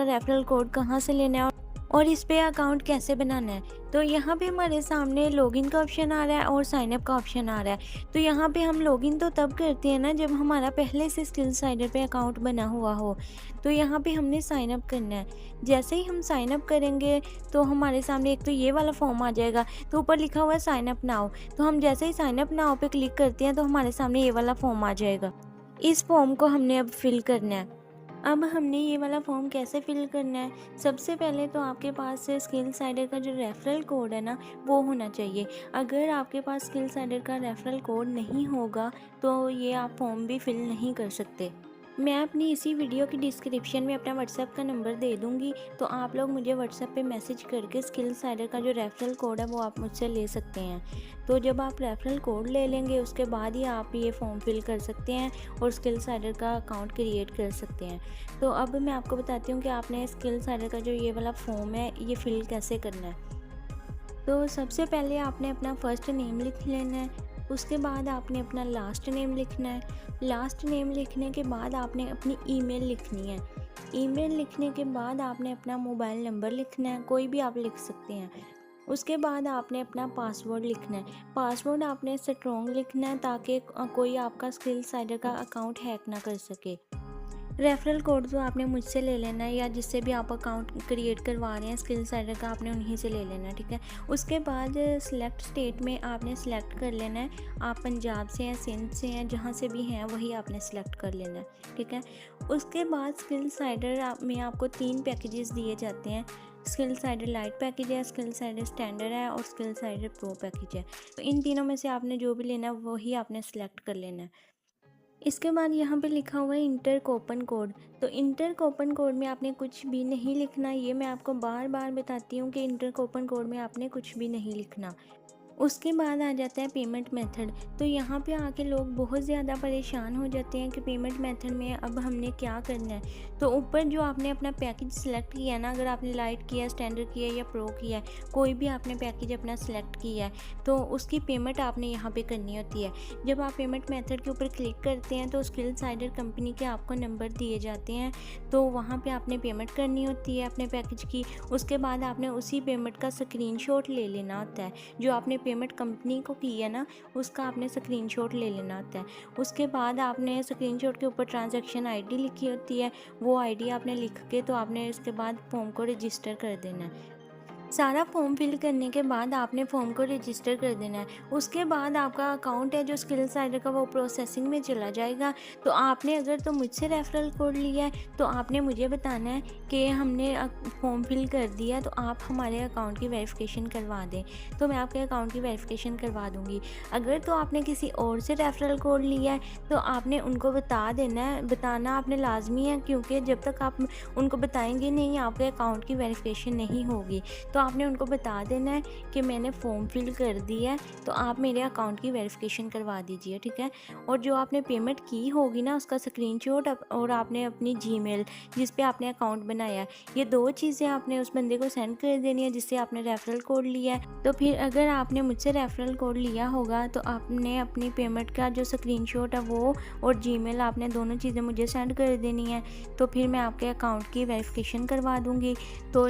Referral code कहाँ से लेना है और इस पे अकाउंट कैसे बनाना है। तो यहाँ पे हमारे सामने लॉगिन का ऑप्शन आ रहा है और साइन अप का ऑप्शन आ रहा है। तो यहाँ पे हम लॉगिन तो तब करते हैं ना जब हमारा पहले से स्किलसाइडर पे अकाउंट बना हुआ हो। तो यहाँ पे हमने साइन अप करना है। जैसे ही हम साइन अप करेंगे तो हमारे सामने एक तो ये वाला फॉर्म आ जाएगा, तो ऊपर लिखा हुआ है साइन अप नाउ। तो हम जैसे ही साइन अप नाउ पे क्लिक करते हैं तो हमारे सामने ये वाला फॉर्म आ जाएगा। इस फॉर्म को हमने अब फिल करना है। अब हमने ये वाला फॉर्म कैसे फिल करना है, सबसे पहले तो आपके पास स्किलसाइडर का जो रेफरल कोड है ना वो होना चाहिए। अगर आपके पास स्किलसाइडर का रेफरल कोड नहीं होगा तो ये आप फॉर्म भी फिल नहीं कर सकते। मैं अपनी इसी वीडियो की डिस्क्रिप्शन में अपना व्हाट्सएप का नंबर दे दूँगी, तो आप लोग मुझे व्हाट्सएप पे मैसेज करके स्किलसाइडर का जो रेफरल कोड है वो आप मुझसे ले सकते हैं। तो जब आप रेफरल कोड ले लेंगे उसके बाद ही आप ये फॉर्म फिल कर सकते हैं और स्किलसाइडर का अकाउंट क्रिएट कर सकते हैं। तो अब मैं आपको बताती हूँ कि आपने स्किलसाइडर का जो ये वाला फॉर्म है ये फिल कैसे करना है। तो सबसे पहले आपने अपना फ़र्स्ट नेम लिख लेना है, उसके बाद आपने अपना लास्ट नेम लिखना है। लास्ट नेम लिखने के बाद आपने अपनी ईमेल लिखनी है। ईमेल लिखने के बाद आपने अपना मोबाइल नंबर लिखना है, कोई भी आप लिख सकते हैं। उसके बाद आपने अपना पासवर्ड लिखना है। पासवर्ड आपने स्ट्रॉन्ग लिखना है ताकि कोई आपका स्किलसाइडर का अकाउंट हैक ना कर सके। रेफरल कोड तो आपने मुझसे ले लेना है या जिससे भी आप अकाउंट क्रिएट करवा रहे हैं स्किलसाइडर का, आपने उन्हीं से ले लेना है, ठीक है। उसके बाद सिलेक्ट स्टेट में आपने सेलेक्ट कर लेना है, आप पंजाब से हैं, सिंध से हैं, जहाँ से भी हैं वही आपने सेलेक्ट कर लेना है, ठीक है। उसके बाद स्किलसाइडर में आपको 3 पैकेजेस दिए जाते हैं। स्किलसाइडर लाइट पैकेज है, स्किलसाइडर स्टैंडर्ड है और स्किलसाइडर प्रो पैकेज है। तो इन तीनों में से आपने जो भी लेना है वही आपने सेलेक्ट कर लेना है। इसके बाद यहाँ पे लिखा हुआ है इंटर कूपन कोड। तो इंटर कूपन कोड में आपने कुछ भी नहीं लिखना, ये मैं आपको बार बार बताती हूँ कि इंटर कूपन कोड में आपने कुछ भी नहीं लिखना। उसके बाद आ जाता है पेमेंट मेथड। तो यहाँ पे आके लोग बहुत ज़्यादा परेशान हो जाते हैं कि पेमेंट मेथड में अब हमने क्या करना है। तो ऊपर जो आपने अपना पैकेज सेलेक्ट किया है ना, अगर आपने लाइट किया, स्टैंडर्ड किया या प्रो किया है, कोई भी आपने पैकेज अपना सेलेक्ट किया है तो उसकी पेमेंट आपने यहाँ पे करनी होती है। जब आप पेमेंट मेथड के ऊपर क्लिक करते हैं तो स्किलसाइडर कंपनी के आपको नंबर दिए जाते हैं, तो वहाँ पर आपने पेमेंट करनी होती है अपने पैकेज की। उसके बाद आपने उसी पेमेंट का स्क्रीनशॉट ले लेना होता है। जो आपने पेमेंट कंपनी को की है ना उसका आपने स्क्रीनशॉट ले लेना होता है। उसके बाद आपने स्क्रीनशॉट के ऊपर ट्रांजैक्शन आईडी लिखी होती है, वो आईडी आपने लिख के तो आपने इसके बाद फॉर्म को रजिस्टर कर देना है। सारा फॉर्म फिल करने के बाद आपने फॉर्म को रजिस्टर कर देना है। उसके बाद आपका अकाउंट है जो स्किलसाइडर का वो प्रोसेसिंग में चला जाएगा। तो आपने अगर तो मुझसे रेफरल कोड लिया है तो आपने मुझे बताना है कि हमने फॉर्म फिल कर दिया है, तो आप हमारे अकाउंट की वेरिफिकेशन करवा दें, तो मैं आपके अकाउंट की वेरिफिकेशन करवा दूँगी। अगर तो आपने किसी और से रेफरल कोड लिया है तो आपने उनको बता देना है, बताना आपने लाजमी है, क्योंकि जब तक आप उनको बताएंगे नहीं आपके अकाउंट की वेरिफिकेशन नहीं होगी। तो आपने उनको बता देना है कि मैंने फॉर्म फिल कर दिया है, तो आप मेरे अकाउंट की वेरिफिकेशन करवा दीजिए, ठीक है। और जो आपने पेमेंट की होगी ना उसका स्क्रीनशॉट और आपने अपनी जीमेल जिस पे आपने अकाउंट बनाया है, ये 2 चीज़ें आपने उस बंदे को सेंड कर देनी है जिससे आपने रेफरल कोड लिया है। तो फिर अगर आपने मुझसे रेफरल कोड लिया होगा तो आपने अपनी पेमेंट का जो स्क्रीनशॉट है वो और जीमेल आपने दोनों चीज़ें मुझे सेंड कर देनी है, तो फिर मैं आपके अकाउंट की वेरिफिकेशन करवा दूँगी। तो